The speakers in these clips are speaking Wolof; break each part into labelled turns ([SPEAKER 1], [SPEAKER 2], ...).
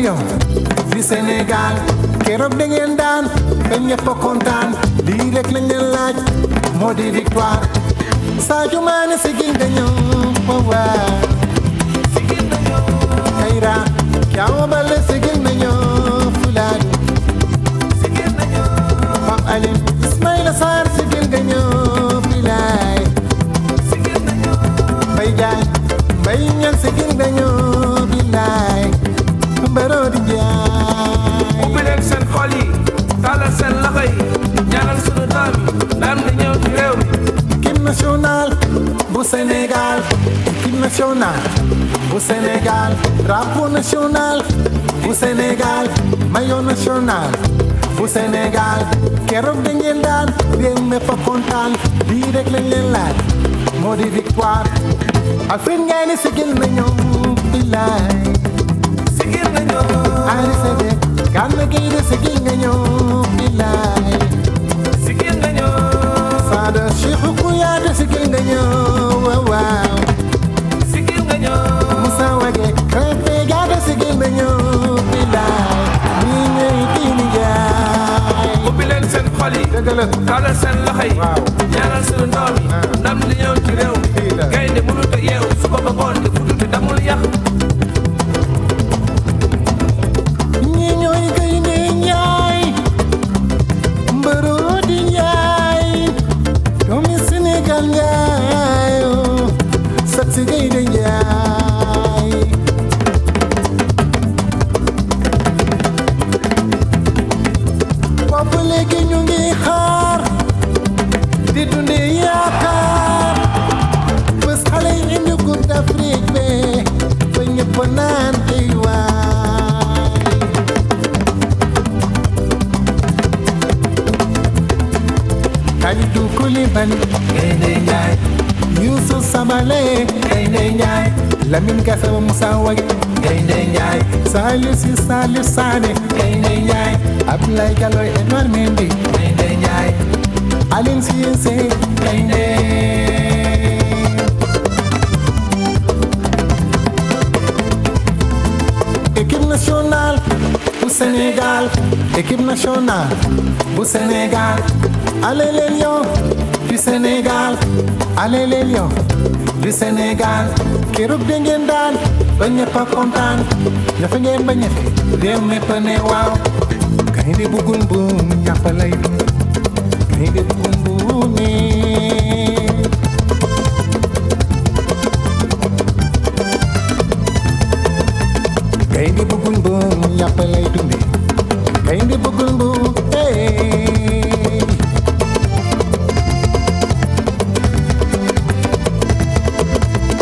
[SPEAKER 1] du Sénégal keroog da ngeen daan ba ñëpp a kontaan lii rek lañ leen laaj moo di victoire Sadio Mané sigil nga ñëw waaw sigil na ñëw Kayra Diao Baldé sigil na ñëw Fuladu sigil na ñëw Pape Alioune Ismaïla Sarr sigil nga ñëw Bilaay sigil na ñëw Mbaye Diagne Mbaye Niang sigil nga ñëw Bilaay Mbaro di Njaay
[SPEAKER 2] ubbi leen seen xol yi tàllal seen loxo yi ñaanal sunu doom yi ndam di ñëw ci réew mi
[SPEAKER 1] équipe nationale bu Sénégal équipe nationale bu Sénégal drapeau national bu Sénégal maillot national bu Sénégal keroog da ngeen daan réew mépp a kontaan lii rek lañ leen laaj moo di victoire Alfred Ngane sigil nañu bilaay sigil nañu Henri Saivet Gana Gueye sigil nañu bilaay sigil nañu Sada Cheikhou Kouyaté sigil nañu waaw waaw sigil nañu Moussa Wagué Krépin Diatta sigil nañu bilaay ñii ñooy diini jaay
[SPEAKER 2] ubbi leen seen xol yi
[SPEAKER 1] dëgg la
[SPEAKER 2] tàllal seen loxo yi
[SPEAKER 1] waaw
[SPEAKER 2] ñaanal sunu doom yi ndam di ñëw ci réew mi gaynde mënut a yeew su ko bëggoon te futu te damul yàq
[SPEAKER 1] ñii ñooy gaynde Njaay mbëro di Njaay doomi Sénégal Njaay sat si gaynde Njaay boobu léegi ñu ngi xaar di dunde yaakaar bés xale yi indi Coupe d'Afrique be ba ñëpp naan ay waay Kalidou Koulibaly gaynde Njaay Youssouf Sabaly gaynde Njaay Lamine Gassama Moussa Wagué gaynde Njaay Salif Sané gaynde Njaay Abdoulaye Diallo Edouard Mendy gaynde Njaay Aline Cissé gaynde équipe nationale bu Sénégal équipe nationale bu Sénégal allez les lions du Sénégal allez les lions du Sénégal keroog da ngeen daan ba ñëpp a kontaan ñafe ngeen ba ñafe réew mépp ne waaw gaynde bugul buum ñàpp lay dund gaynde bugul buum gaynde bugul buum ñàpp lay dunde gaynde bugul buum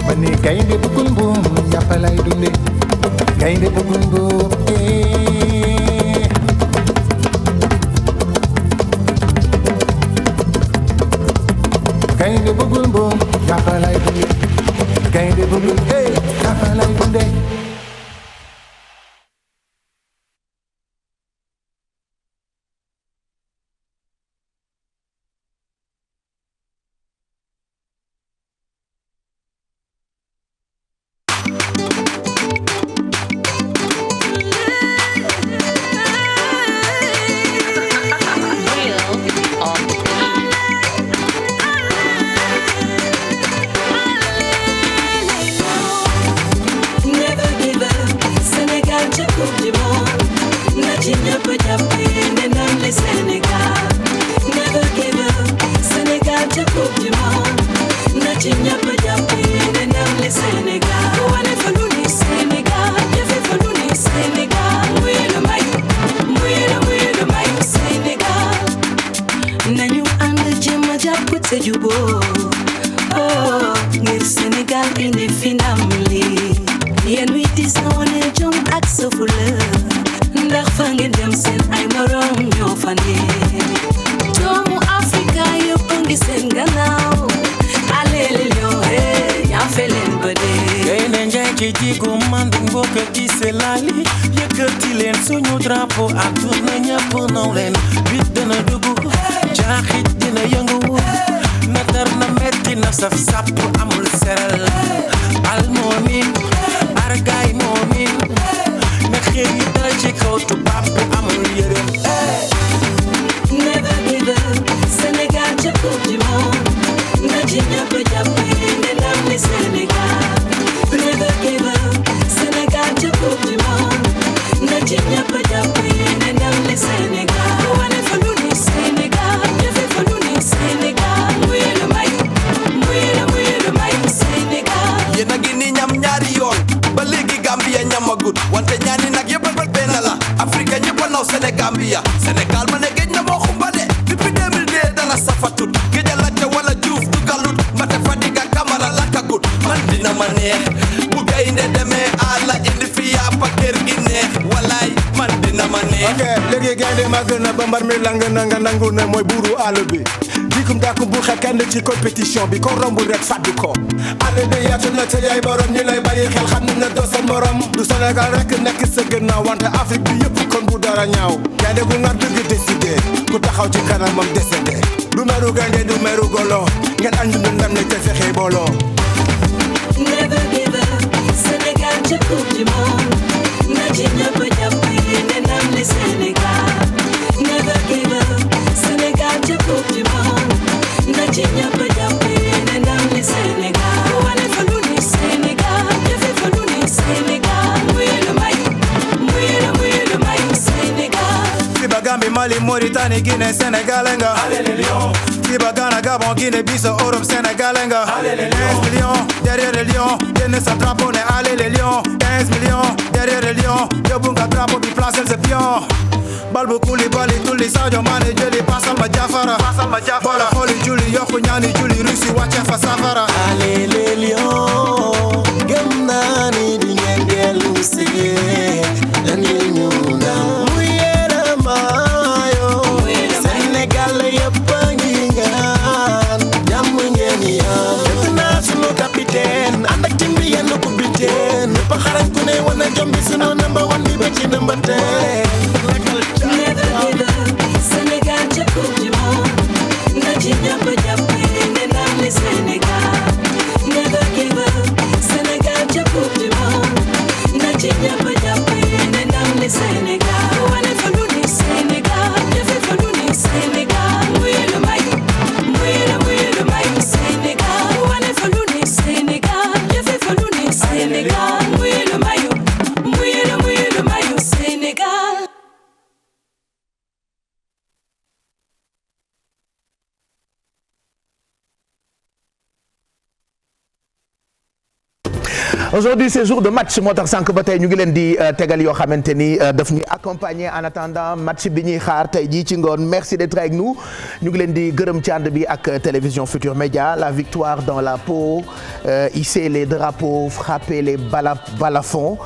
[SPEAKER 1] mane gaynde bugul buum ñàpp lay dunde gaynde bugul buum gaynde bugul buum ñàpp lay dunde gaynde bugul ñàpp lay dunde
[SPEAKER 3] Al moomin argaay moomin xeer yi dal ci kaw tubaab bi amul yërëm.
[SPEAKER 4] Never give up, Sénégal ca coupe du monde. Na ci ñëpp jàppee ne ndam li Sénégal. Never give up, Sénégal ca coupe du monde. Na ci ñëpp jàppee ne ndam li Sénégal. Wane fa lu ni Sénégal, jëfe fa lu ni Sénégal. Muy lu may, muy lu may Sénégal.
[SPEAKER 3] yéen a ngi ni ñam ñaari yoon ba léegi Gambia ñamagut wante ñaani nag yëpp benn la Afrique ñëpp a naw Sénégambia Sénégal ma ne géej na moo xumba de depuis 2002 dara safatut géej a lacca wala juuf dugalut mate Fadiga Camara lakkagut man dina ma neex bu gaynde demee àlla indi fi yàppa kër gi neex walaay man dina ma neex.
[SPEAKER 1] ok léegi gaynde ma gën a ba mbar mi lang na nga nangu ne mooy buuru àll bi dikum dàkkum bu xel kenn ci compétition bi ko romb rek fàddu ko àll bi yaatu na te yaay borom ñi lay bàyyi xel xam ne doo seen morom du Sénégal rek nekk sa gannaaw wante Afrique bi yëpp kon bu dara ñaaw gaynde gu ngar dëgg décidé ku taxaw ci kanamam décédé du meru gaynde du meru golo ngeen ànd na ndam ne te fexe booloo.
[SPEAKER 4] Never give up, Sénégal ca coupe du monde. Na ci ñëpp jàppee ne ndam li Sénégal. Never give up, Sénégal ca coupe du monde. Na ci ñëpp jàppee ne ndam li Sénégal. Wane fa lu ni Sénégal, jëfe fa lu ni Sénégal. Muy lu may Sénégal.
[SPEAKER 1] Kiba Gambie Mali Mauritanie Guinée Sénégal nga. Allez les lions. Kiba Ghana Gabon Guinée Bissau Europe Sénégal nga. Allez les lions. 15 millions derrière les lions. Génne sa drapeau ne allez les lions. 15 millions derrière les lions. Yóbbu nga drapeau bi placel sa pion. Balbu Koulibaly tulli Sadio Mané jëli pasal ma Jafara. Boole xooli julli yokku ñaani julli Russie wàcce fa safara.
[SPEAKER 3] Allez les lions gëm naa ni di ngeen dellu si andil ñu ndam mu yërëmaayo Sénégal yëpp a ngi ñaan jàmm ngeen yi am def naa sunu capitaine ànd ak tim bi yenn ku biteen ñëpp a xarañ ku ne wane jom bi sunu number one bi ba ci number 10.
[SPEAKER 4] Never give up, Sénégal ca coupe du monde. Na ci ñëpp jàppee ne ndam li Sénégal. Never give up, Sénégal ca coupe du monde. Na ci ñëpp jàppee ne ndam li Sénégal. Wane fa lu ni Sénégal, jëfe fa lu ni Sénégal. Muy lu may Sénégal. Wane fa lu ni Sénégal, jëfe fa lu ni Sénégal. Muy lu may Sénégal.
[SPEAKER 5] Aujourd'hui c'est jour de match moo tax sànq ba tey ñu ngi leen di tegal yoo xamante ni daf ñuy accompagner en attendant match bi ñuy xaar tey jii ci ngoon merci d'être avec nous ñu ngi leen di gërëm ci ànd bi ak télévision Futur Média la victoire dans la peau hisser les drapeaux frapper les balafons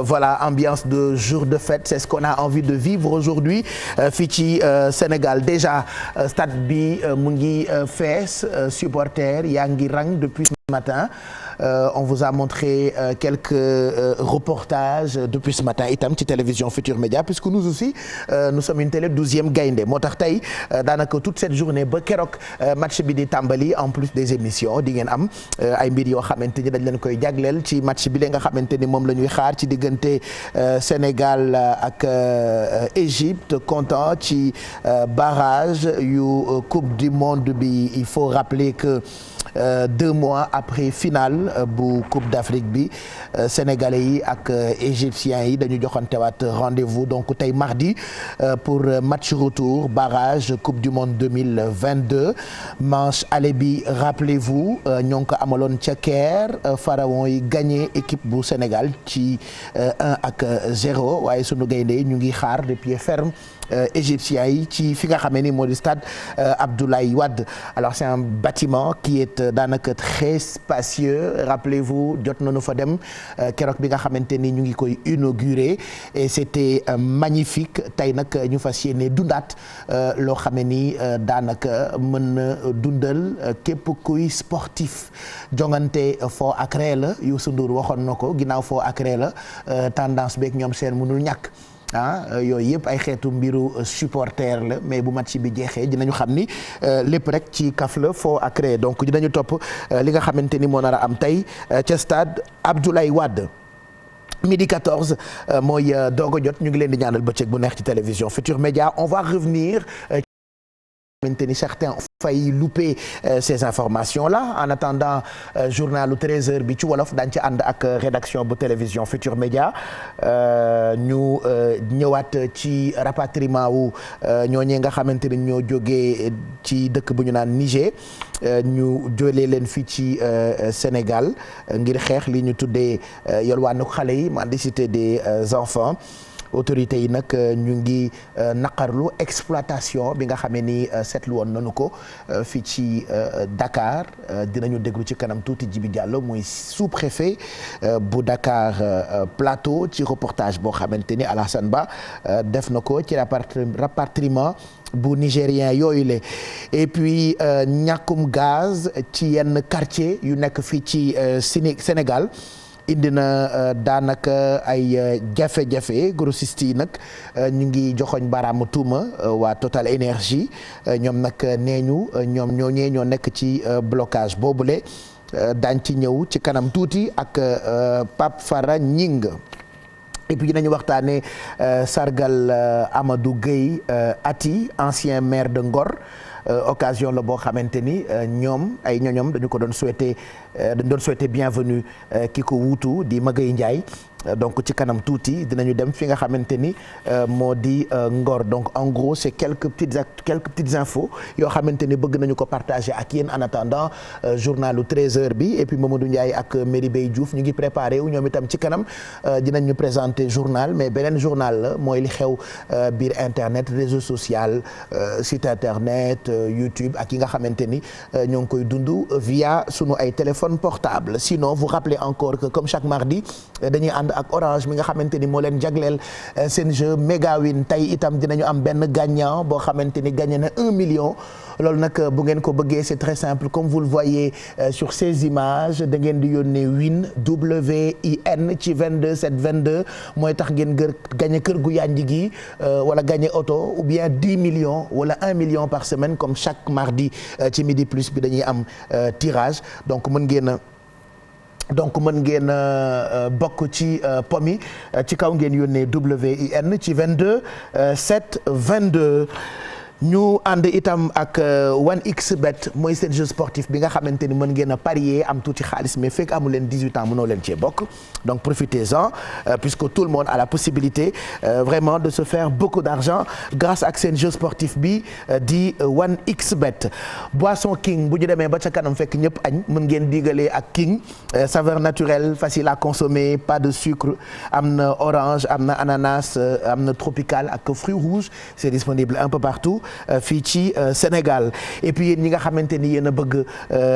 [SPEAKER 5] voilà ambiance de jour de fête c'est ce qu'on a envie de vivre aujourd'hui fii ci Sénégal déjà stade bi mu ngi fees supporters yaa ngi rang depuis ce matin. On vous a montré quelques reportages depuis ce matin itam ci télévision Futur Média puisque nous aussi nous sommes une télé 12e gaynde moo tax tey daanaka toute cette journée ba keroog match bi di tàmbali en plus des émissions di ngeen am ay mbir yoo xamante ni dañ leen koy jagleel ci match bi la nga xamante ni moom la ñuy xaar ci diggante Sénégal ak Égypte comptant ci barrage yu Coupe du Monde bi il faut rappeler que 2 mois après finale bu Coupe d'Afrique bi sénégalais yi ak égyptiens yi dañu joxantewaat rendez-vous donc tey mardi pour match retour barrage Coupe du Monde 2022 manche aller bi rappelez-vous ñoo ngi ko amaloon ca Caire pharaon yi gagné équipe bu Sénégal ci 1-0 waaye sunu gaynde ñu ngi xaar de pied ferme égyptiens yi ci fi nga xamee ni moo di stade Abdoulaye Wade alors c'est un bâtiment qui est daanaka très spacieux rappelez-vous jot nañu fa dem keroog bi nga xamante ni ñu ngi koy inaugurer et c'était magnifique tey nag ñu fas yéene dundaat loo xam ne ni daanaka mën na dundal képp kuy sportif jongante foo ak ree la Youssou Ndour waxoon na ko ginnaaw foo ak ree la tendance beeg ñoom seen mënul ñàkk yooyu yëpp ay xeetu mbiru supporter la mais bu match bi jeexee dinañu xam ni lépp rek ci kaf la foo ak ree donc dinañu topp li nga xamante ni moo nar a am tey ca stade Abdoulaye Wade midi 14 mooy doog a jot ñu ngi leen di ñaanal bëccëg bu neex ci télévision Futur Média on va revenir ni certains ont failli louper ces informations là en attendant journalu 13h bi ci wolof dañ ci ànd ak rédaction bu télévision Futur Média ñu ñëwaat ci rapatriement wu ñooñee nga xamante ni ñoo jógee ci dëkk bu ñu naan Niger ñu jëlee leen fii ci Sénégal ngir xeex li ñu tuddee yalwaanu xale yi mendicité des enfants. autorités yi nag ñu ngi naqarlu exploitation bi nga xamee ni seetlu woon nañu ko fii ci Dakar dinañu déglu ci kanam tuuti Djibi Diallo muy sous-préfet bu Dakar Plateau ci reportage boo xamante ni Alassane Ba def na ko ci rapatriement bu nigérien yooyu le et puis ñàkkum gaz ci yenn quartier yu nekk fii ci Sénégal indi na daanaka ay jafe-jafe grossistes yi nag ñu ngi joxoñ baaraamu tuuma waa Total Énergie ñoom nag nee ñu ñoom ñooñee ñoo nekk ci blocage boobule daañ ci ñëw ci kanam tuuti ak Pape Fara Ñing et puis dinañu waxtaanee sargal Amadou Gueye Ati ancien maire de Ngor occasion la boo xamante ni ñoom ay ñoñom dañu ko doon souhaiter bienvenue ki ko wuutu di Magaye Ndiaye donc ci kanam tuuti dinañu dem fi nga xamante ni moo di Ngor donc en gros c'est quelques petites infos yoo xamante ni bëgg nañu ko partager ak yéen en attendant journalu 13h bi et puis Mamadou Ndiaye ak Merry Bey Diouf ñu ngi préparé wu ñoom itam ci kanam dinañ ñu présenter journal mais beneen journal la mooy li xew biir internet réseau social site internet YouTube ak yi nga xamante ni ñoo ngi koy dund via sunu ay téléphone portable sinon vous rappelez encore que comme chaque mardi dañuy ànd ak Orange mi nga xamante ni moo leen jagleel seen jeu méga win tey itam dinañu am benn gagnant boo xamante ni gagné na 1 million loolu nag bu ngeen ko bëggee c'est très simple comme vous le voyez sur ces images da ngeen di yónnee win WIN ci 22 722 mooy tax ngeen gagné kër gu yànji gi wala gagné auto ou bien 10 millions wala 1 million par semaine comme chaque mardi ci midi plus bi dañuy am tirage donc mën ngeen bokk ci pomi ci kaw ngeen yónnee WIN ci 22 722 ñu ànd itam ak 1xBet mooy seen jeu sportif bi nga xamante ni mën ngeen a parier am tuuti xaalis mais fekk amu leen 18 ans mënoo leen cee bokk donc profitez-en puisque tout le monde a la possibilité vraiment de se faire beaucoup d'argent grâce ak seen jeu sportif bi di 1xBet boisson King bu ñu demee ba ca kanam fekk ñëpp añ mën ngeen digalee ak King saveur naturelle facile à consommer pas de sucre am na orange am na ananas am na tropical ak fruits rouges c'est disponible un peu partout fii ci Sénégal et puis yéen ñi nga xamante ni yéen a bëgg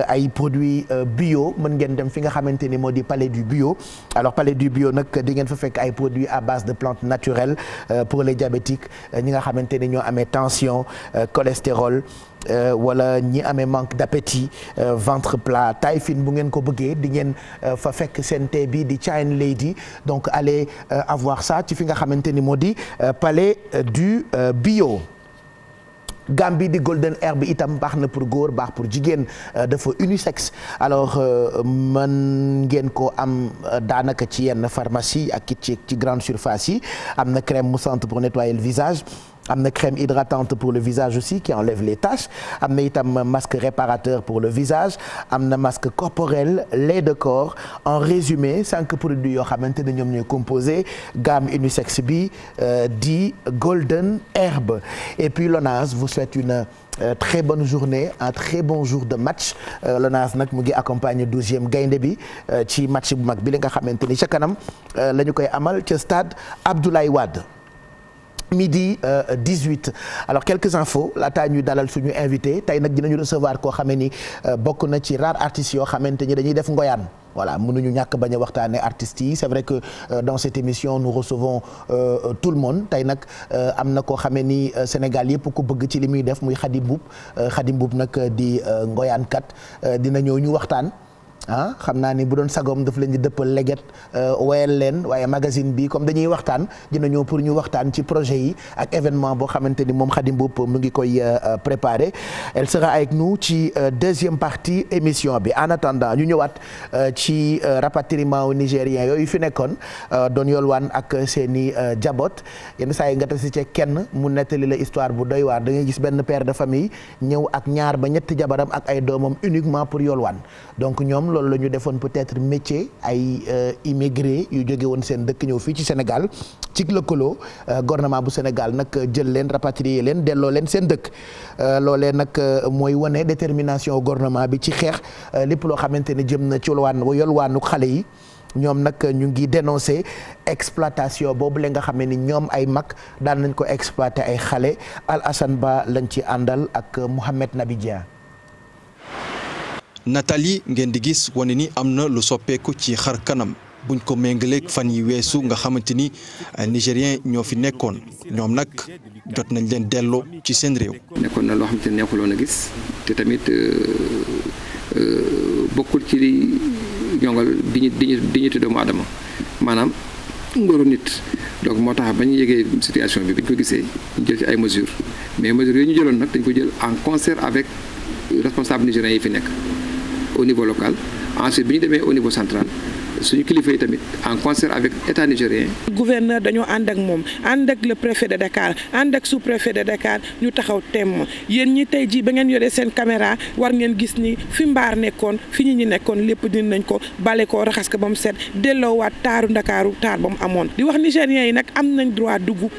[SPEAKER 5] ay produits bio mën ngeen dem fi nga xamante ni moo di Palais du Bio alors Palais du Bio nag di ngeen fa fekk ay produits à base de plantes naturelles pour les diabétiques ñi nga xamante ni ñoo amee tension cholestérol wala ñi amee manque d'appétit ventre plat taille fine bu ngeen ko bëggee di ngeen fa fekk seen thé bi di Chine Lady donc allez avoir ça ci fi nga xamante ni moo di Palais du Bio. gamme bi di Golden Herbe itam baax na pour góor baax pour jigéen dafa unisexe alors mën ngeen ko am daanaka ci yenn pharmacie ak ci grande surface yi am na crème moussante pour nettoyer le visage am na crème hydratante pour le visage aussi qui enlève les taches am na itam masque réparateur pour le visage am na masque corporel lait de corps en résumé 5 produits yoo xamante ne ñoom ñooy composé gamme unisexe bi di Golden Herbe et puis Lonase vous souhaite une très bonne journée un très bon jour de match Lonase nag mu ngi accompagner 12e gaynde bi ci match bu mag bi li nga xamante ni ca kanam la ñu koy amal ca stade Abdoulaye Wade midi 18 alors quelques infos laataa ñuy dalal suñu invité tey nag dinañu recevoir koo xamee ni bokk na ci rare artistes yoo xamante ni dañuy def ngoyaan voilà mënuñu ñàkk bañ a waxtaanee artistes yi c'est vrai que dans cette émission nous recevons tout le monde tey nag am na koo xamee ni Sénégal yëpp ko bëgg ci li muy def muy Khady Mboup nag di ngoyaankat dina ñëw ñu waxtaan xam naa ni bu doon sagoom daf leen di dëppal leget woyal leen waaye magazine bi comme dañuy waxtaan dina ñëw pour ñu waxtaan ci projet yi ak événement boo xamante ni moom Khady Mboup mu ngi koy préparer. Elle sera avec nous ci deuxième partie émission bi en attendant ñu ñëwaat ci rapatriement au Nigérien yooyu fi nekkoon doon yolwaan ak seeni jaboot yenn saa yi nga tasi ci kenn mu nettali la histoire bu doy waar da ngay gis benn père de famille ñëw ak ñaar ba ñetti jabaram ak ay doomam uniquement pour yolwaan donc ñoom loolu la ñu defoon peut-être métier ay immigré yu jóge woon seen dëkk ñëw fii ci Sénégal ci lëkkaloo gouvernement bu Sénégal nag jël leen rapatrier leen delloo leen seen dëkk loolee nag mooy wane détermination gouvernement bi ci xeex lépp loo xamante ne jëm na ci yolwaanu xale yi ñoom nag ñu ngi dénoncer exploitation boobu la nga xam ne ni ñoom ay mag daan nañ ko exploiter ay xale Al Hassan Ba lañ ci àndal ak Mouhamed Nabi Dia.
[SPEAKER 6] Nathalie ngeen di gis wane ni am na lu soppeeku ci xar kanam buñ ko méngaleeg fan yi weesu nga xamante ni Nigérien ñoo fi nekkoon ñoom nag jot nañ leen delloo ci seen réew.
[SPEAKER 7] nekkoon na loo xamante ne neexuloon a gis te tamit bokkul ci li ñongal dignité doomu aadama maanaam ngoru nit donc moo tax ba ñu yëgee situation bi ñu ko gisee ñu jël ci ay mesures mais mesures yooyu ñu jëloon nag dañ ko jël en concert avec responsable nigériens yi fi nekk au niveau local ensuite bi ñu demee au niveau central suñu kilifa yi tamit en concert avec état nigérien.
[SPEAKER 8] gouverneur dañoo ànd ak moom ànd ak le préfet de Dakar ànd ak sous-préfet de Dakar ñu taxaw temm yéen ñi tey jii ba ngeen yoree seen caméra war ngeen gis ni fi mbaar nekkoon fi ñi nekkoon lépp dinañ ko bale ko raxas ko ba mu set delloowaat taaru Ndakaaru taar ba mu amoon di wax nigériens yi nag am nañ droit dugg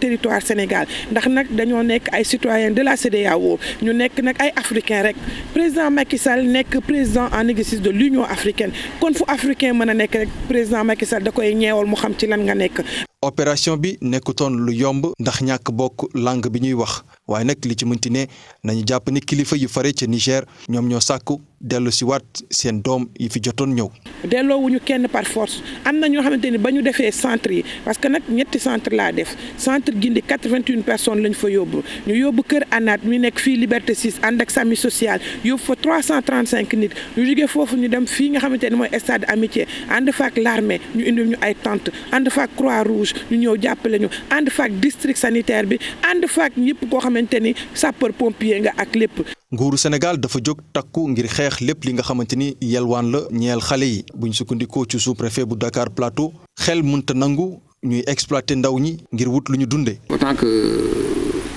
[SPEAKER 8] territoire Sénégal ndax nag dañoo nekk ay citoyens de la CEDEAO ñu nekk nag ay africains rek président Macky Sall nekk président en exercice de l'Union africaine kon fu africain mën a nekk rek président Macky Sall da koy ñeewal mu xam ci lan nga nekk.
[SPEAKER 6] opération bi nekkutoon lu yomb ndax ñàkk bokk langue bi ñuy wax waaye nag li ci mënti ne nañu jàpp ni kilifa yu fare ca Niger ñoom ñoo sàkku dellu si waat seen doom yi fi jotoon ñëw.
[SPEAKER 8] delloowuñu kenn par force am na ñoo xamante ni ba ñu defee centre yi parce que nag ñetti centre laa def centre Gindi 81 personnes lañ fa yóbbu ñu yóbbu Kër Anaat mi nekk fii Liberté 6 ànd ak Sami social yóbbu fa 335 nit ñu jógee foofu ñu dem fii nga xamante ni mooy stade Amitié ànd fa ak l'armée ñu indil ñu ay tente ànd fa ak Croix-Rouge ñu ñëw jàppale ñu ànd fa ak district sanitaire bi ànd fa ak ñëpp koo xamante ni sapeur pompier nga ak lépp.
[SPEAKER 6] nguuru Sénégal dafa jóg takku ngir xeex lépp li nga xamante ni yelwaan la ñeel xale yi buñ sukkandikoo ci sous-préfet bu Dakar Plateau xel mënta nangu ñuy exploiter ndaw ñi ngir wut lu ñu dundee.
[SPEAKER 7] autant que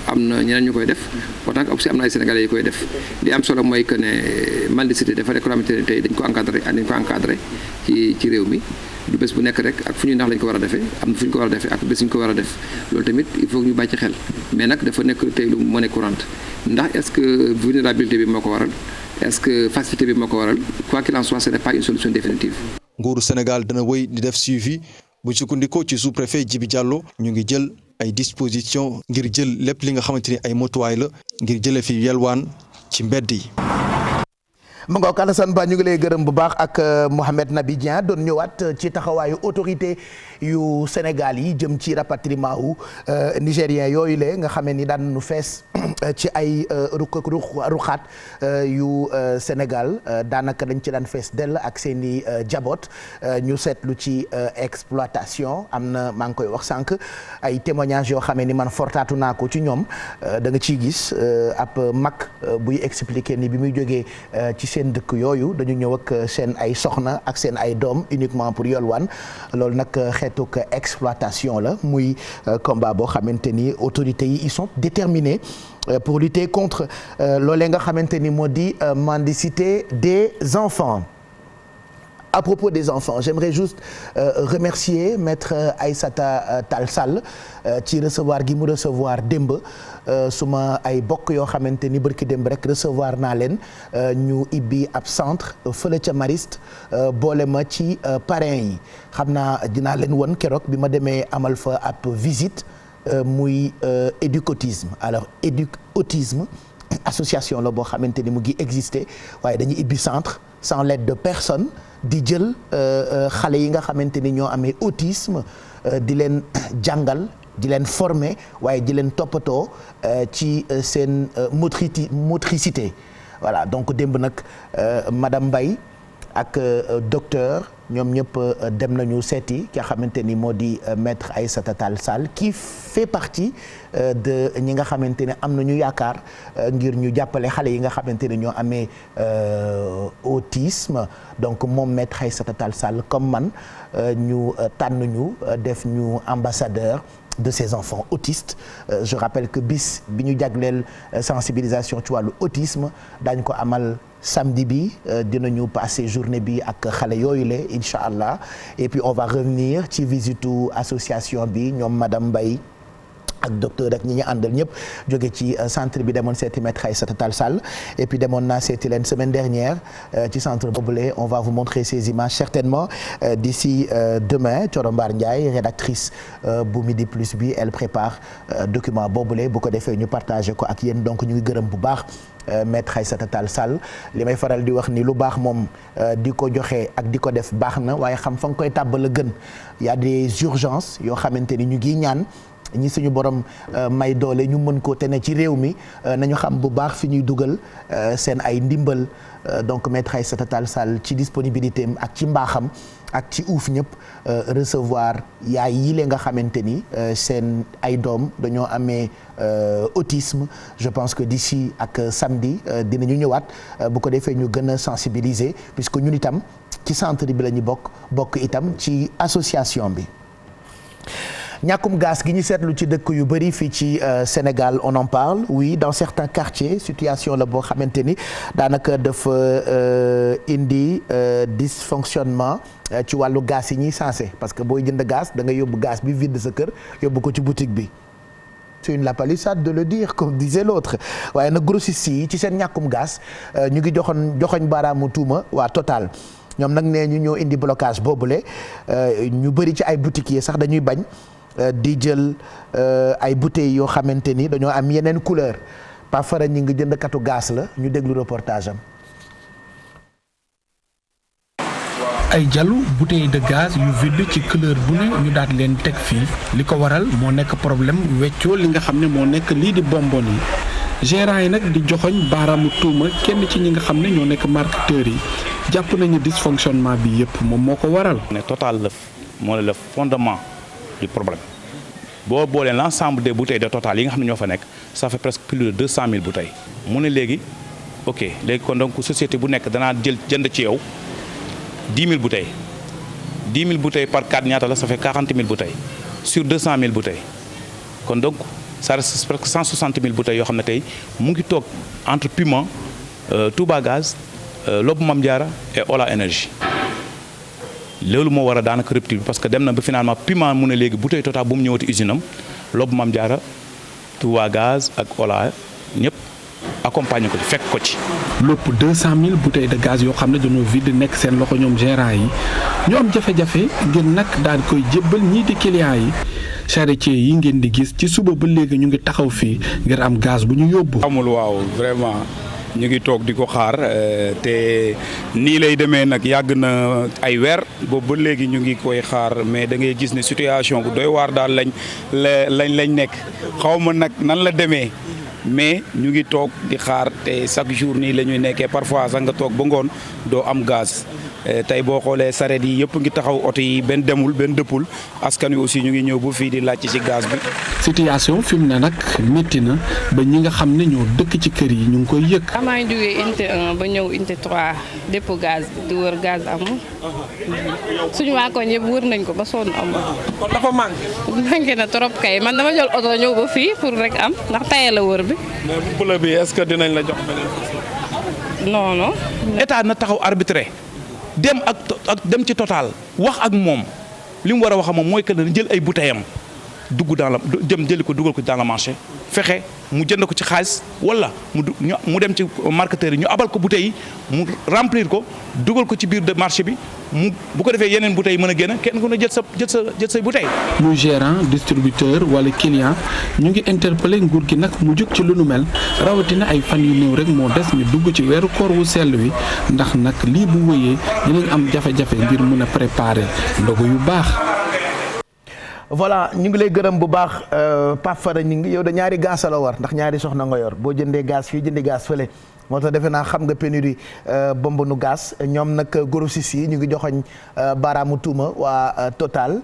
[SPEAKER 7] am na ñeneen ñu koy def autant que aussi am na ay sénégalais yi koy def li am solo mooy que ne mendicité dafa nekk loo xamante ne tey dañ ko encadré ci réew mi. du bés bu nekk rek ak fu ñuy ndax lañ ko war a defee am na fu ñu ko war a defee ak bés ñu ko war a def loolu tamit il faut ñu bàyyi ci xel mais nag dafa nekk tey lu monnaie courante ndax est-ce que vulnérabilité bi moo ko waral est-ce que facilité bi moo ko waral quoi qu'il en soit ce n'est pas une solution définitive.
[SPEAKER 6] nguuru Sénégal dana wéy di def suivi bu sukkandikoo ci sous-préfet Djibi Diallo ñu ngi jël ay dispositions ngir jël lépp li nga xamante ni ay motuwaay la ngir jëlee fi yelwaan ci mbedd yi.
[SPEAKER 5] mu ngoog Alassane Ba ñu ngi lay gërëm bu baax ak Mouhamed Nabi Dieng doon ñëwaat ci taxawaayu autorité yu Sénégal yi jëm ci rapatriement wu nigérien yooyu le nga xamee ni daan nu fees ci ay ruxaat yu Sénégal daanaka dañ ci daan fees dell ak seen i jaboot ñu seetlu ci exploitation am na maa ngi koy wax sànq ay témoignages yoo xamee ni man fortaatu naa ko ci ñoom da nga ciy gis ab mag buy expliquer ni bi muy jógee ci seen dëkk yooyu dañu ñëw ak seen ay soxna ak seen ay doom uniquement pour yolwaan loolu nag xeetuk exploitation la muy combat boo xamante ni autorités yi ils sont déterminés pour lutter contre loolee nga xamante ni moo di mendicité des enfants. À propos des enfants, j'aimerais juste remercier maître Aïssata Tall Sall ci recevoir gi mu recevoir démb suma ay bokk yoo xamante ni bërki démb rek recevoir naa leen ñu ibbi ab centre fële ca Mariste boole ma ci parrain yi xam naa dinaa leen won keroog bi ma demee amal fa ab visite muy éducotisme alors éducotisme association la boo xamante ni mu ngi exister waaye dañuy ibbi centre sans l'aide de personne di jël xale yi nga xamante ni ñoo amee autisme di leen jàngal di leen former waaye di leen toppatoo ci seen motricité voilà donc démb nag madame Mbaye ak docteur ñoom ñëpp dem nañu seeti ki nga xamante ni moo di maître Aïssata Tall Sall qui fait partie de ñi nga xamante ne am nañu yaakaar ngir ñu jàppale xale yi nga xamante ne ñoo amee autisme donc moom maître Aïssata Tall Sall comme man ñu tànn ñu def ñu ambassadeur de ces enfants autistes je rappelle que bis bi ñu jagleel sensibilisation ci wàllu autisme daañu ko amal samedi bi dinañu passer journée bi ak xale yooyu la incha allah et puis on va revenir ci visitu association bi ñoom madame Mbaye ak docteur ak ñi ñu àndal ñëpp jóge ci centre bi demoon seeti maître Aïssata Tall Sall et puis demoon naa seeti leen semaine dernière ci centre boobule on va vous montrer ces images certainement d'ici demain Thioro Mbar Ndiaye rédactrice bu Midi Plus bi elle prépare document boobule bu ko defee ñu partagé ko ak yéen donc ñu ngi gërëm bu baax maître Aïssata Tall Sall li may faral di wax ni lu baax moom di ko joxe ak di ko def baax na waaye xam fa nga koy tàbbal a gën y a des urgences yoo xamante ni ñu ngi ñaan ñi suñu borom may doole ñu mën ko te ne ci réew mi nañu xam bu baax fi ñuy dugal seen ay ndimbal donc maître Aïssata Tall Sall ci disponibilité am ak ci mbaaxam ak ci uuf ñëpp recevoir yaay yile nga xamante ni seen ay doom dañoo amee autisme je pense que d'ici ak samedi dinañu ñëwaat bu ko defee ñu gën a sensibiliser puisque ñun itam ci centre bi la ñu bokk itam ci association bi. ñàkkum gaz gi ñu seetlu ci dëkk yu bëri fii ci Sénégal on en parle oui dans certains quartiers situation la boo xamante ni daanaka dafa indi dysfonctionnement ci wàllu gaz yi ñuy sensé parce que booy jënd gaz da nga yóbbu gaz bi vide sa kër yóbbu ko ci boutique bi c'est une lapalissade de le dire comme disait l'autre waaye nag grossistes yi ci seen ñàkkum gaz ñu ngi joxoñ baaraamu tuuma waa Total ñoom nag nee ñu ñoo indi blocage boobule ñu bëri ci ay boutiques yi sax dañuy bañ di jël ay bouteilles yoo xamante ni dañoo am yeneen couleur parfois ñi ngi jënd katu gaz la ñu déglu reportage am.
[SPEAKER 9] ay jalu bouteille de gaz yu vide ci couleur bu ne ñu daal leen teg fii li ko waral moo nekk problème weccoo li nga xam ne moo nekk lii di bonbon yi gérant yi nag di joxoñ baaraamu tuuma kenn ci ñi nga xam ne ñoo nekk marketeurs yi jàpp nañu dysfonctionnement bi yëpp moom moo ko waral.
[SPEAKER 10] ne Total moo le fondement du problème boo boolee l'ensemble des bouteilles de Total yi nga xam ne ñoo fa nekk ça fait presque plus de 200 000 bouteilles mu ne léegi ok léegi kon donc société bu nekk danaa jënd ci yow 10 000 bouteilles 10 000 bouteilles par 4 ñaata la ça fait 40 000 bouteilles sur 200 000 bouteilles kon donc ça reste presque 160 000 bouteilles yoo xam ne tey mu ngi toog entre Puma Touba Gaz Lobbu Mame Diarra et Ola Énergie loolu moo war a daanaka rupture bi parce que dem na ba finalement Puma mu ne léegi bouteille Total bu mu ñëwati usine am Lobbu Mame Diarra Touba Gaz ak Ola ñëpp accompagner ko ci fekk ko ci.
[SPEAKER 9] lépp 200 000 bouteilles de gaz yoo xam ne dañoo vide nekk seen loxo ñoom gérant yi ñu am jafe-jafe ngir nag daal koy jébbal ñii di clients yi charretier yi ngeen di gis ci suba ba léegi ñu ngi taxaw fii ngir am gaz bu ñu yóbbu.
[SPEAKER 11] amul waaw vraiment ñu ngi toog di ko xaar te nii lay demee nag yàgg na ay weer boobu ba léegi ñu ngi koy xaar mais da ngay gis ne situation bu doy waar daal lañ nekk xaw ma nag nan la demee. mais ñu ngi toog di xaar te chaque jour nii la ñuy nekkee parfois sax nga toog ba ngoon doo am gaz tey boo xoolee saret yi yëpp ngi taxaw oto yi benn demul benn dëppul askan wi aussi ñu ngi ñëw bu fii di laajte ci gaz bi.
[SPEAKER 9] situation fi mu ne nag métti na ba ñi nga xam ne ñoo dëkk ci kër yi ñu ngi koy yëg.
[SPEAKER 12] maa ngi jógee unité 1 ba ñëw unité 3 dépôt gaz di wër gaz amul suñu waa koñ yëpp wër nañ ko ba sonn amul.
[SPEAKER 2] kon dafa manqué
[SPEAKER 12] na trop kay man dama jël oto ñëw ba fii pour rek am ndax tayee la wër bi.
[SPEAKER 2] mais bu bële bi est-ce que dinañ la jox beneen
[SPEAKER 12] non non.
[SPEAKER 10] état na taxaw arbitré dem ak dem ci Total wax ak moom li mu war a wax moom mooy que ne jël ay bouteilles am dugg dans la dem jëli ko dugal ko dans le marché fexe mu jënd ko ci xaalis wala mu dem ci marketeur yi ñu abal ko bouteilles yi mu remplir ko dugal ko ci biir de marché bi mu bu ko defee yeneen bouteilles yi mën a génn kenn ku ne jël say bouteilles.
[SPEAKER 9] muy gérant distributeur wala client ñu ngi interpellé nguur gi nag mu jóg ci lu nu mel rawatina ay fan yu néew rek moo des ñu dugg ci weeru koor wu sell wi ndax nag lii bu wëyee dinañ am jafe-jafe ngir mën a préparer ndogu yu baax.
[SPEAKER 5] voilà ñu ngi lay gërëm bu baax Pape Fara ñu ngi yow de ñaari gaz la war ndax ñaari soxna nga yor boo jëndee gaz fii jëndi gaz fële moo tax defe naa xam nga pénurie bombonu gaz ñoom nag grossistes yi ñu ngi joxoñ baaraamu tuuma waa Total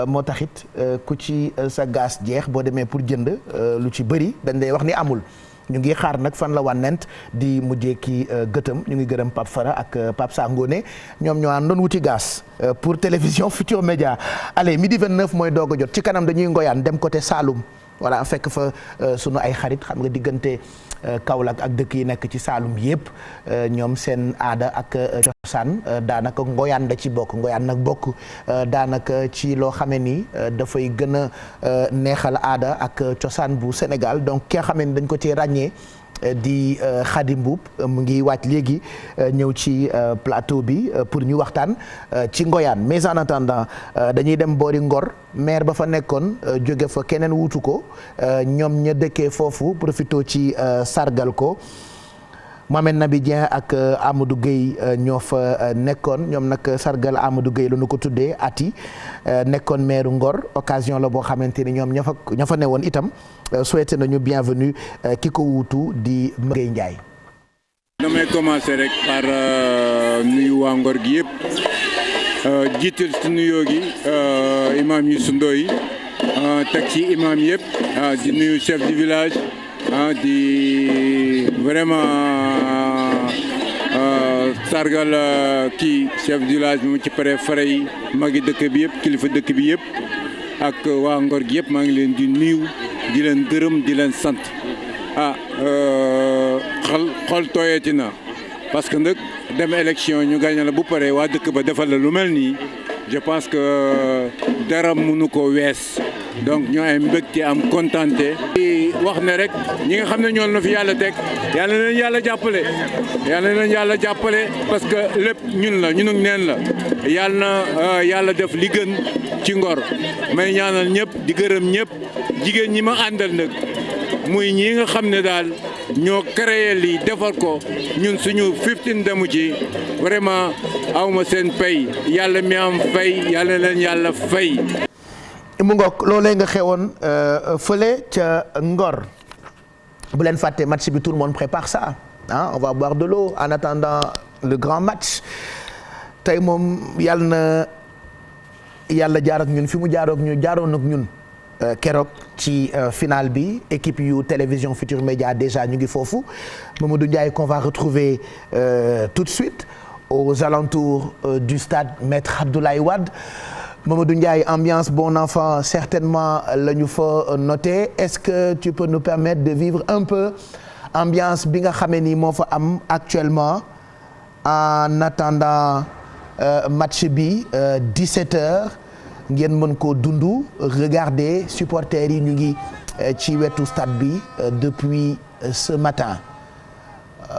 [SPEAKER 5] moo taxit ku ci sa gaz jeex boo demee pour jënd lu ci bëri dañ lay wax ni amul ñu ngi xaar nag fan la wànnent di mujjee ki gëtëm ñu ngi gërëm Pape Fara ak Pape Sangone ñoom ñoo àndoon wuti gaz pour télévision Futur Média allez midi 29 mooy doog a jot ci kanam dañuy ngoyaan dem côté Saloum voilà fekk fa sunu ay xarit xam nga diggante Kaolack ak dëkk yi nekk ci Saloum yëpp ñoom seen aada ak cosaan daanaka ngoyaan da ci bokk ngoyaan nag bokk daanaka ci loo xamee ni dafay gën a neexal aada ak cosaan bu Sénégal donc ki nga xamee ni dañ ko ci ràññee di Khady Mboup mu ngi wàcc léegi ñëw ci plateau bi pour ñu waxtaan ci ngoyaan mais en attendant dañuy dem boori Ngor maire ba fa nekkoon jóge fa keneen wuutu ko ñoom ña dëkkee foofu profito ci sargal ko Mohamed Nabi Dieng ak Amadou Gueye ñoo fa nekkoon ñoom nag sargal Amadou Gueye la ñu ko tuddee ati nekkoon maire Ngor occasion la boo xamante ni ñoom ña fa newoon itam souhaité nañu bienvenue ki ko wuutu di Gueye Ndiaye.
[SPEAKER 13] damay commencer rek par nuyu waa Ngor gi yëpp jiital ci nuyoo gi imam Youssou Ndoye teg ci imam yëpp di nuyu chef du village di vraiment sargal kii chef du village bi mu ci pare fare yi magi dëkk bi yëpp kilifa dëkk bi yëpp ak waa Ngor gi yëpp maa ngi leen di nuyu di leen gërëm di leen sant xol tooyeeti na parce que nag dem élection ñu gagné la bu pare waa dëkk ba defal la lu mel nii je pense que dara mënu ko wees donc ñoo ay mbégte am kontante di wax ne rek ñi nga xam ne ñoo na fi yàlla teg yàlla na leen yàlla jàppale parce que lépp ñun la ñun ak neen la yàlla na yàlla def li gën ci Ngor may ñaanal ñëpp di gërëm ñëpp jigéen ñi ma àndal nag muy ñi nga xam ne daal ñoo créé lii defar ko ñun suñu 15 demu ci vraiment awma seen pay yàlla mi am fay yàlla leen yàlla fay.
[SPEAKER 5] mu ngoog loolee nga xewoon fële ca Ngor bu leen fàtte match bi tout le monde prépare ça on va boire de l'eau en attendant le grand match tey moom yàlla na yàlla jaar ak ñun fi mu jaaroon ak ñun keroog ci finale bi équipe yu télévision Futur Média déjà ñu ngi foofu Mamadou Ndiaye qu'on va retrouver tout de suite aux alentours du stade Maître Abdoulaye Wade. Mamadou Ndiaye, ambiance bon enfant, certainement la ñu fa noté. Est-ce que tu peux nous permettre de vivre un peu ambiance bi nga xamee ni moo fa am actuellement en attendant match bi 17h ngeen mën koo dundu regarder supporters yi ñu ngi ci wetu stade bi depuis ce matin.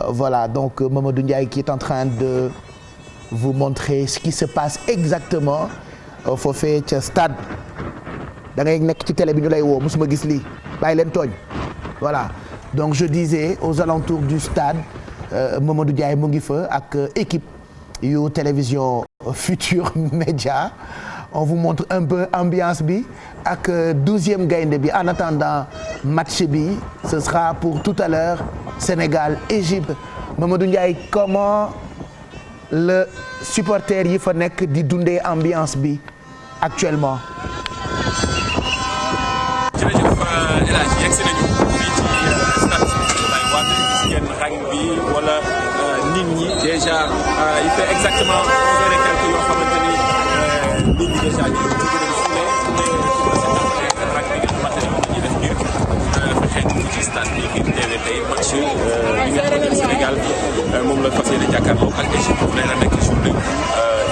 [SPEAKER 5] Voilà donc Mamadou Ndiaye qui est en train de vous montrer ce qui se passe exactement. Foofee ca stade da ngay nekk ci télé bi ñu lay woo musuma gis lii bàyyi leen tooñ voilà donc je disais aux alentours du stade Mamadou Ndiaye mu ngi fa ak équipe yu télévision Futur Média on vous montre un peu ambiance bi ak 12e gaynde bi en attendant match bi ce sera pour tout à l'heure Sénégal-Égypte Mamadou Ndiaye comment le supporter yi fa nekk di dundee ambiance bi actuellement.
[SPEAKER 14] jërëjëf El Hadj yegg si nañu fii ci stade Abdoulaye Wade gis ngeen rang bi wala nit ñi déjà il fait exactement 11h et quelques yoo xamante ni nit ñi déjà ñu ngi rang bi nga xamante ni moom la ñuy def ngir fexe dugg ci stade bi ngir teewee tey match bi nga xamante ni Sénégal moom la fas yéene jàkkaarloo ak Égypte bu la nekk journée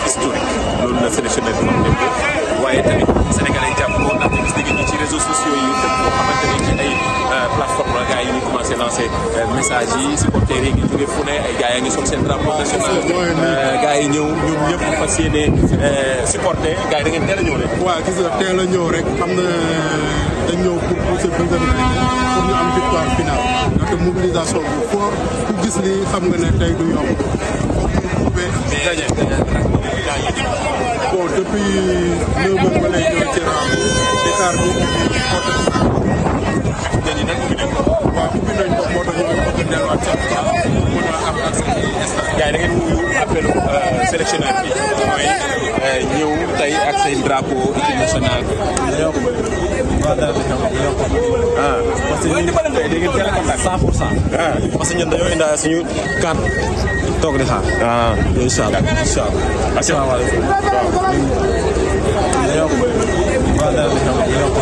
[SPEAKER 14] historique loolu la sélectionneur bi wax démb waaye tamit Sénégalais jàpp ko ndax gis nañu ci réseaux sociaux yi fépp boo xamante ni ci ay plateforme la gars yi ñu commencé lancer message yi supporters yi ngi jóge fu ne ay gars yaa ngi sol seen drapeau national gars yi ñëw ñoom ñëpp fas yéene supporter gars yi da ngeen teel a ñëw rek.
[SPEAKER 15] waaw gis nga teel a ñëw rek xam na dañ ñëw pour pousser deuxième pour ñu am victoire finale ndaxte mobilisation bu fort ku gis li xam nga ne tey du yomb gagné. Bon, depuis 9 mois ba léegi ñoo ci rang écart bi waaw ubbi nañ ko moo tax ñu bëgg a delluwaat seen place mën a am accès ci stade.
[SPEAKER 14] gars yi da ngeen wuyu appelu sélectionneur bi mooy ñëw tey ak say drapeau équipe nationale.
[SPEAKER 16] dañoo ko bëgg waaw dara dañoo ko parce que ñun tey da ngeen teel a contact 100%. parce que ñun dañoo indaale suñu carte toog di xaar. incha allah incha allah. asalaamaaleykum. dañoo ko bëgg waaw dara dañoo ko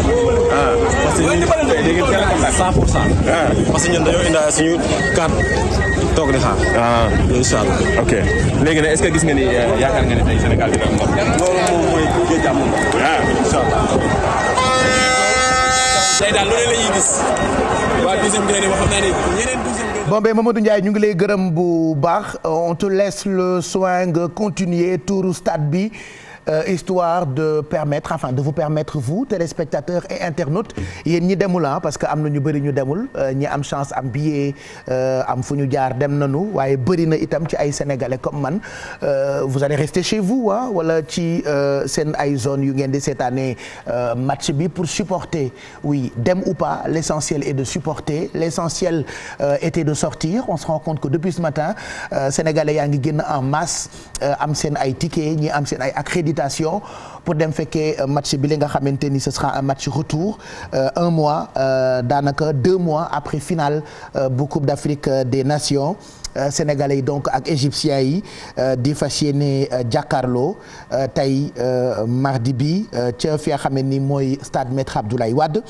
[SPEAKER 16] parce que ñun tey da ngeen teel a contact 100%. parce que ñun dañoo indaale suñu carte toog di xaar. incha allah.
[SPEAKER 14] ok léegi nag est-ce que gis nga ni yaakaar nga ne tey Sénégal dina am ndam.
[SPEAKER 16] loolu moom mooy géej am ndam. incha allah.
[SPEAKER 14] tey daal loolu la ñuy gis waa deuxième gré wax xam naa ne ñeneen deuxième gré.
[SPEAKER 5] Bon ben Mamadou Ndiaye ñu ngi lay gërëm bu baax on te laisse le soin nga continuer touru stade bi. Histoire de permettre enfin de vous permettre vous téléspectateurs et internautes yéen ñi demul parce que am na ñu bëri ñu demul ñi am chance am billet am fu ñu jaar dem nañu waaye bëri na itam ci ay sénégalais comme man vous allez rester chez vous wala ci seen ay zones yu ngeen di seetaanee match bi pour supporter oui dem ou pas l'essentiel est de supporter l'essentiel était de sortir on se rend compte que depuis ce matin sénégalais yaa ngi génn en masse am seen ay tickets ñi am seen ay accréditation pour dem fekkee match bi li nga xamante ni ce sera un match retour un mois daanaka 2 mois après finale bu Coupe d'Afrique des Nations sénégalais yi donc ak égyptiens yi di fas yéene jàkkaarloo tey mardi bi ca fi nga xam ne ni mooy stade Maître Abdoulaye Wade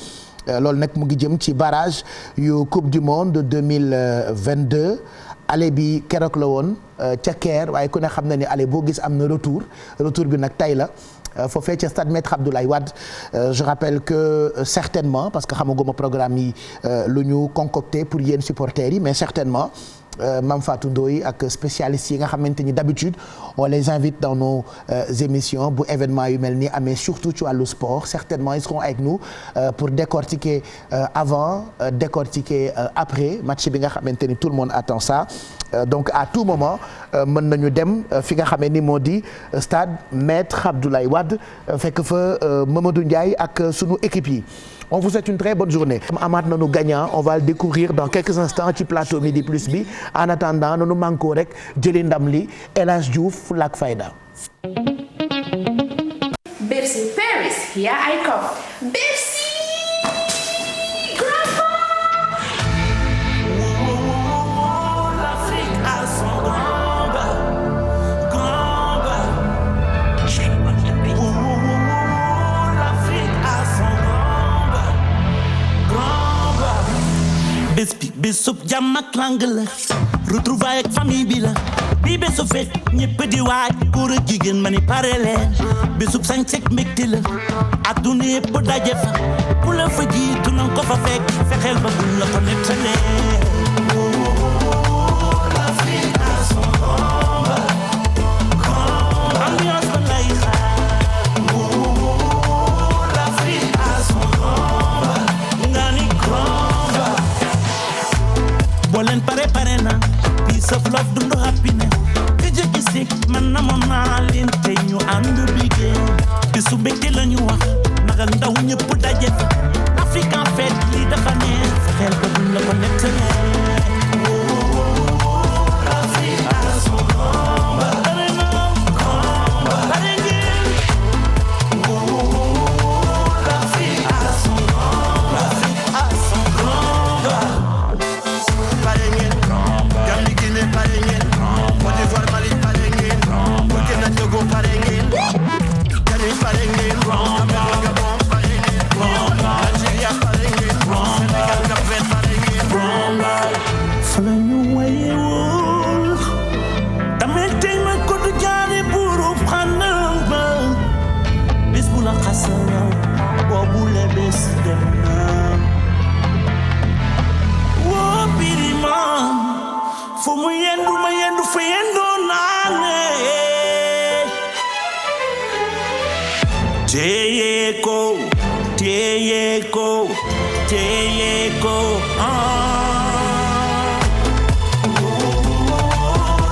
[SPEAKER 5] loolu nag mu ngi jëm ci barrage yu Coupe du Monde 2022 aller bi keroog la woon ca Caire waaye ku ne xam na ni aller boo gis am na retour bi nag tey la foofee ca stade Maître Abdoulaye Wade je rappelle que certainement parce que xamaguma programme yi lu ñu concocté pour yéen supporters yi mais certainement Mame Fatou Ndoye ak spécialistes yi nga xamante ni d'habitude on les invite dans nos émissions bu événement yu mel ni amee surtout ci wàllu sport certainement ils seront avec nous pour décortiquer avant décortiquer après match bi nga xamante ni tout le monde attend ça donc à tout moment mën nañu dem fi nga xamee ni moo di stade Maître Abdoulaye Wade fekk fa Mamadou Ndiaye ak sunu équipe yi. On vous souhaite une très bonne journée. amaat nañu gagnant on va le découvrir dans quelques instants ci plateau Midi Plus bi en attendant nañu manko rek jëli ndam li El Hadj Diouf Lak Fayda.
[SPEAKER 17] Bercy Paris, here I come. Bercy!
[SPEAKER 18] bés bi bésub jàmm ak lang la retrouvaille ak famille bi la bi bésu fekk ñëpp di waaj góor ak jigéen ma ni pare leen bésub sañsek mbégte la adduna yëpp daje fa ku la fa jiitu nanga ko fa fekk fexeel ba buñ la ko nettalee bolen pare na peace of love dundu happiness ke jegi sik man na mo na leen te ñu ànd bigé bisu mbégte la ñu wax mag ak ndaw ñëpp daje fa African fête li dafa neex xel ba duñ la ko nettalee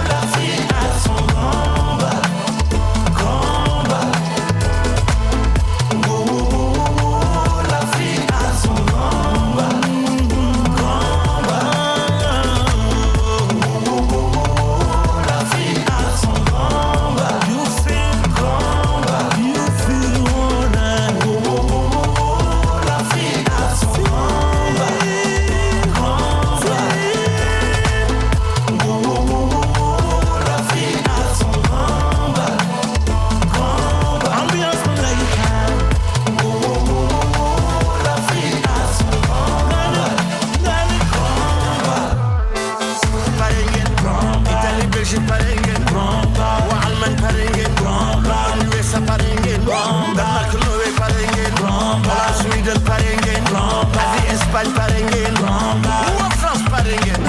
[SPEAKER 18] L'Afrique a son nom.
[SPEAKER 3] Espagne pare ngeen waa France pare ngeen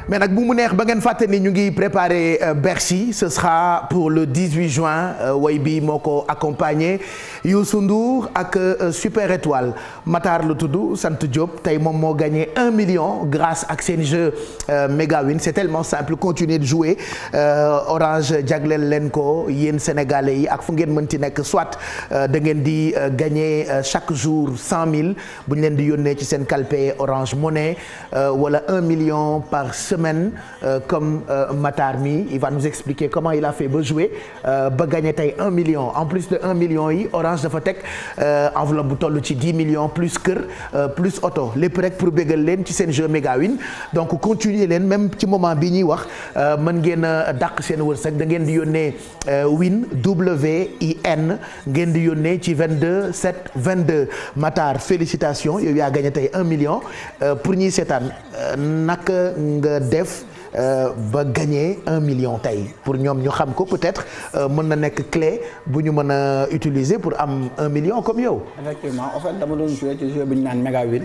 [SPEAKER 5] mais nag bu mu neex ba ngeen fàtte ni ñu ngi préparer Bercy ce sera pour le 18 juin way bi moo ko accompagné Youssou Ndour ak Super Étoile Matar lu tudd sant Diop tey moom moo gagné 1 million grâce ak seen jeu Mega Win c'est tellement simple continuer de jouer Orange jagleel leen ko yéen sénégalais yi ak fu ngeen mënti nekk soit da ngeen di gagné chaque jour 100 000 bu ñu leen di yónnee ci seen calpe Orange Money wala 1 million par semaine comme Matar mi il va nous expliquer comment il a fait ba jouer ba gagné tey 1 million en plus de 1 million yi Orange dafa teg enveloppe bu toll ci 10 millions plus kër plus oto lépp rek pour bégal leen ci seen jeu Mega Win donc continuer leen même ci moment bi ñuy wax mën ngeen a dàq seen wërsëg da ngeen di yónnee win WIN ngeen di yónnee ci 22 7 22 Matar félicitations yow yaa gagné tey 1 million pour ñuy seetaan naka nga def ba gagné 1 million tey pour ñoom ñu xam ko peut-être mën na nekk clé bu ñu mën a utiliser pour am 1 million comme yow.
[SPEAKER 19] effectivement en fait dama doon jouer ci jeu bi ñu naan Mega Win.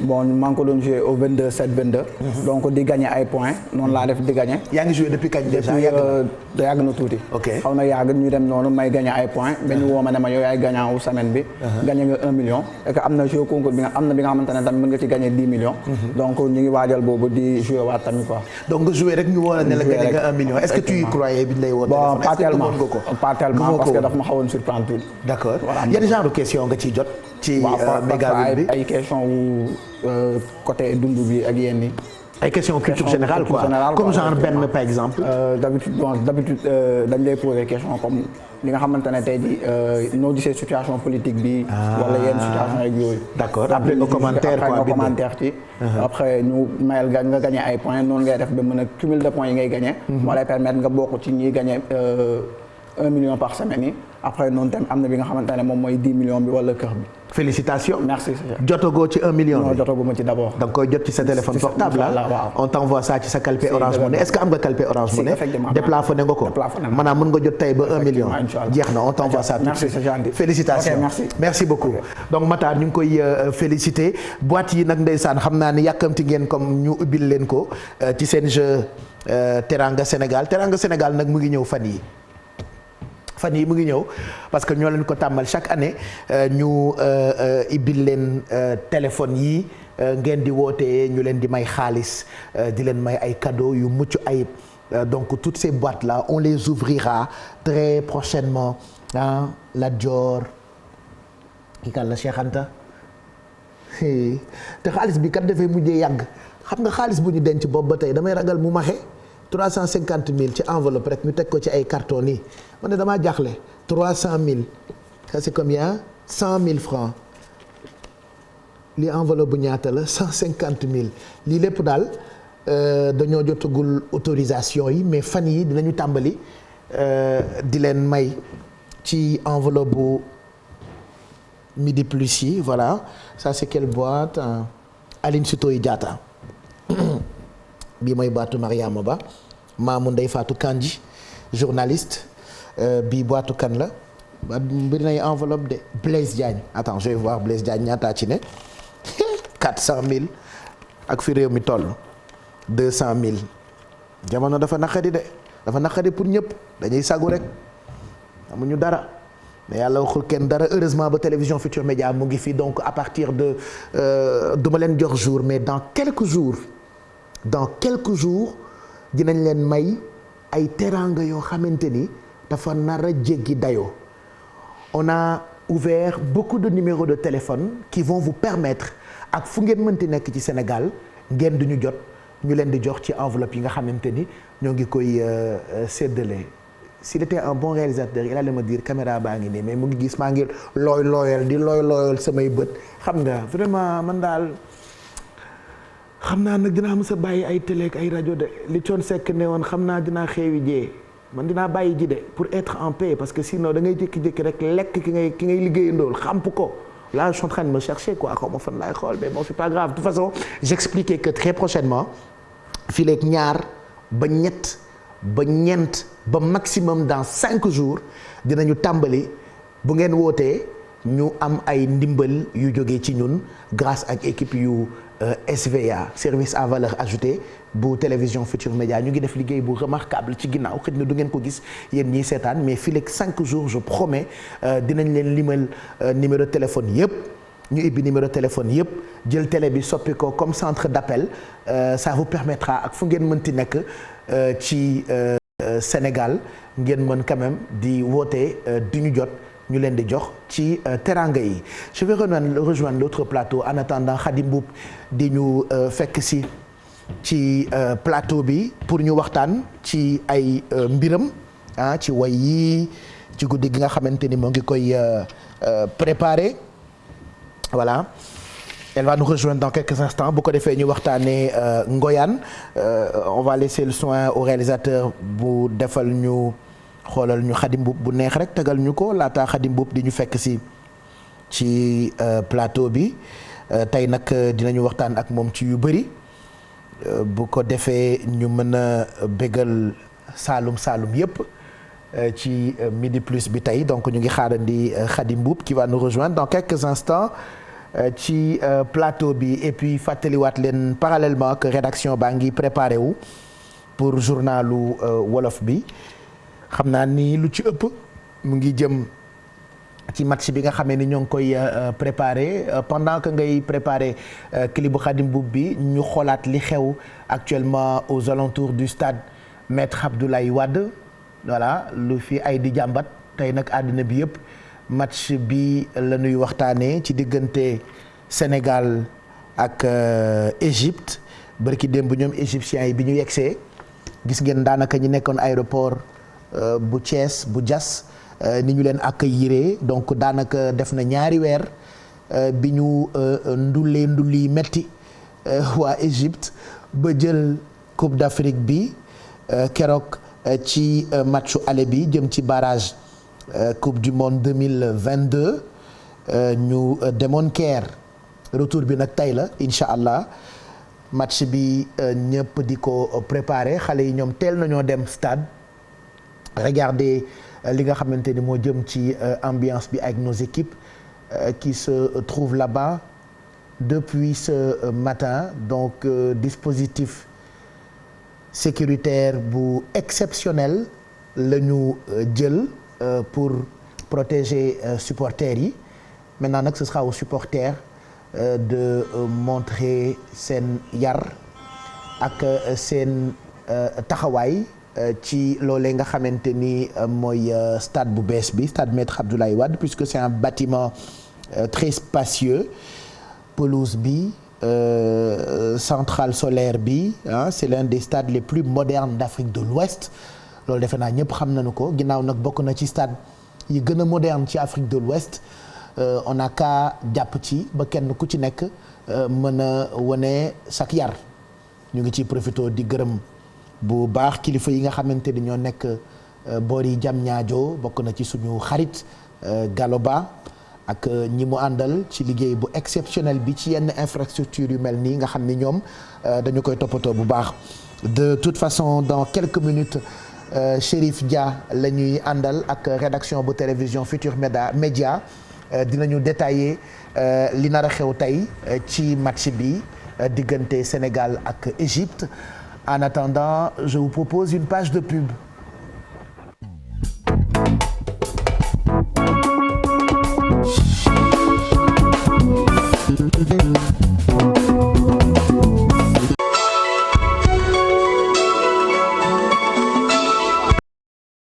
[SPEAKER 19] bon maa ngi ko doon jouer au 22 7 22. donc di gagné ay points noonu laa def di gagné.
[SPEAKER 5] yaa ngi joué depuis kañ déjà
[SPEAKER 19] yàgg na tuuti.
[SPEAKER 5] ok
[SPEAKER 19] xaw na yàgg ñu dem noonu may gagné ay points. benn woo ma ne ma yow yaay gagnant wu semaine bi. gagné nga 1 million. et que am na jeu concours bi nga xamante ne tamit mën nga ci gagné 10 millions. donc ñu ngi waajal boobu di jouer waat tamit quoi.
[SPEAKER 5] jouer rek ñu woo la ne la gagné nga 1 million est-ce que tu y croyais bi ñu lay woo téléphone
[SPEAKER 19] bon pas tellement parce que daf ma xawoon surprendre tuuti.
[SPEAKER 5] d'accord yan genre question nga ciy jot ci Mega Win bi
[SPEAKER 19] ay question wu côté dund bi ak yenn yi
[SPEAKER 5] ay question culture générale quoi comme genre benn par exemple
[SPEAKER 19] d'habitude dañ lay poser question comme li nga xamante ne tey jii noo gisee situation politique bi wala yenn situation ak yooyu
[SPEAKER 5] d'accord après nga commentaire
[SPEAKER 19] ci après ñu mayal nga gagné ay points noonu ngay def ba mën a cumul de points yi ngay gagné moo lay permettre nga bokk ci ñiy gagné 1 million par semaine yi après noonu tamit am na bi nga xamante ne moom mooy 10 millions bi wala kër bi.
[SPEAKER 5] félicitations.
[SPEAKER 19] merci.
[SPEAKER 5] jotagoo ci 1 million.
[SPEAKER 19] non jotaguma ci d'abord.
[SPEAKER 5] da nga koy jot ci sa téléphone portable là. on t'envoie ça ci sa calpe Orange Money est-ce que am nga calpe Orange Money.
[SPEAKER 19] effectivement
[SPEAKER 5] déplafonné nga ko. maanaam mën nga jot tey ba 1 million. jeex na on t'envoie ça.
[SPEAKER 19] merci c'est gentil.
[SPEAKER 5] félicitations merci beaucoup. donc Matar ñu ngi koy féliciter boîte yi nag ndeysaan xam naa ni yàkkamti ngeen comme ñu ubbil leen ko ci seen jeu Teranga Sénégal nag mu ngi ñëw fan yi mu ngi ñëw parce que ñoo leen ko tàmmal chaque année ñu ibbil leen téléphone yi ngeen di wootee ñu leen di may xaalis di leen may ay cadeaux yu mucc ayib donc toutes ces boîtes là on les ouvrira très prochainement Lat Dior ki kan la Cheikh Anta te xaalis bi kat dafay mujjee yàgg xam nga xaalis bu ñu denc boobu ba tey damay ragal mu maxe 350 000 ci enveloppe rek ñu teg ko ci ay carton nii man ne damaa jaaxle 300 000 ça c'est combien 100 000 francs lii enveloppe bu ñaata la 150 000 lii lépp daal dañoo jotagul autorisation yi mais fan yi dinañu tàmbali di leen may ci enveloppe bu Midi Plus yi voilà ça c'est quelle boîte Aline Sitoé Diatta bii mooy boîtu Mariama Ba maamu Ndeye Fatou Kandji journaliste bii boîtu kan la mbir nay enveloppe de Blaise Diagne attends je vais voir Blaise Diagne ñaataa ci ne 400 000 ak fi réew mi toll 200 000 jamono dafa naqari pour ñëpp dañuy sagu rek amuñu dara mais yàlla waxul kenn dara heureusement ba télévision Futurs Médias mu ngi fi donc à partir de duma leen jox jour mais dans quelques jours dinañ leen may ay teraanga yoo xamante ni dafa nar a jéggi dayoo on a ouvert beaucoup de numéros de téléphone qui vont vous permettre ak fu ngeen mënti nekk ci Sénégal ngeen di ñu jot ñu leen di jox ci enveloppe yi nga xamante ni ñoo ngi koy séddale s'il était un bon réalisateur il allait me dire caméra baa ngi nii mais mu ngi gis maa ngi looyal samay bët xam nga vraiment man daal xam naa nag dinaa mës a bàyyi ay télé ak ay rajo de li Thione Seck ne woon xam naa dinaa xeewi jee man dinaa bàyyi ji de pour être en paix parce que sinon da ngay jékki-jékki rek lekk ki ngay liggéeyandool xamp ko là je suis en train de me chercher quoi xaw ma fan laay xool mais bon c'est pas grave de toute façon j'expliquais que très prochainement fii léegi 2 ba 3 ba 4 ba maximum dans 5 jours dinañu tàmbali bu ngeen wootee ñu am ay ndimbal yu jógee ci ñun grâce ak équipe yu SVA service à valeur ajoutée bu télévision Futur Média ñu ngi def liggéey bu remarquable ci ginnaaw xëy na du ngeen ko gis yéen ñiy seetaan mais fii léegi 5 jours je promets dinañ leen limal numéro téléphone yëpp ñu ibbi numéro téléphone yëpp jël télé bi soppi ko comme centre d'appel ça vous permettra ak fu ngeen mënti nekk ci Sénégal ngeen mën quand même di woote di ñu jot ñu leen di jox ci teranga yi je vais rejoindre l'autre plateau en attendant Khadim Mboup di ñu fekk si ci plateau bi pour ñu waxtaan ci ay mbiram ci way yi ci guddi gi nga xamante ni moo ngi koy préparer voilà elle va nous rejoindre dans quelques instants bu ko defee ñu waxtaanee Ngoyane on va laisser le soin au réalisateur bu defal ñu xoolal ñu Khadim Mboup bu neex rek tegal ñu ko laataa Khadim Mboup di ñu fekk si ci plateau bi tey nag dinañu waxtaan ak moom ci yu bëri bu ko defee ñu mën a bégal Saalum yëpp ci Midi Plus bi tey donc ñu ngi xaarandi Khadim Mboup qui va nous rejoindre dans quelques instants ci plateau bi et puis fàttaliwaat leen parallèlement que rédaction baa ngi préparé wu pour journalu wolof bi xam naa ni lu ci ëpp mu ngi jëm ci match bi nga xamee ni ñoo ngi koy préparé pendant que ngay préparé clip bu Khadim Mboup bi ñu xoolaat li xew actuellement aux alentours du stade Maître Abdoulaye Wade voilà lu fi ay di jàmbat tey nag àddina bi yëpp match bi la ñuy waxtaanee ci diggante Sénégal ak Égypte bërki démb ñoom égyptiens yi bi ñu yegsee gis ngeen daanaka ñi nekkoon aéroport bu Thiès bu Diass ni ñu leen accueillir donc daanaka def na ñaari weer bi ñu ndulli metti waa Égypte ba jël Coupe d'Afrique bi keroog ci matchu aller bi jëm ci barrage Coupe du Monde 2022 ñu demoon Caire retour bi nag tey la incha allah match bi ñëpp di ko préparer xale yi ñoom teel nañoo dem stade regarder li nga xamante ni moo jëm ci ambiance bi avec nos équipes qui se trouvent là-bas depuis ce matin donc dispositif sécuritaire bu exceptionnel la ñu jël pour protéger supporters yi maintenant nag ce sera aux supporters de montrer seen yar ak seen taxawaay ci loolee nga xamante ni mooy stade bu bees bi stade Maître Abdoulaye Wade puisque c'est un bâtiment très spacieux pelouse bi centrale solaire bi c'est l'un des stades les plus modernes d'Afrique de l'Ouest loolu defe naa ñëpp xam nañu ko ginnaaw nag bokk na ci stade yi gën a moderne ci Afrique de l'Ouest on a qu'à jàpp ci ba kenn ku ci nekk mën a wane sak yar ñu ngi ciy profité di gërëm bu baax kilifa yi nga xamante ni ñoo nekk boor yi Diamniadio bokk na ci suñu xarit Galoba ak ñi mu àndal ci liggéey bu exceptionnel bi ci yenn infrastructure yu mel nii nga xam ni ñoom dañu koy toppatoo bu baax de toute façon dans quelques minutes Chérif Dia la ñuy àndal ak rédaction bu télévision Futur Média dinañu détailler li nar a xew tey ci match bi diggante Sénégal ak Égypte en attendant je vous propose une page de pub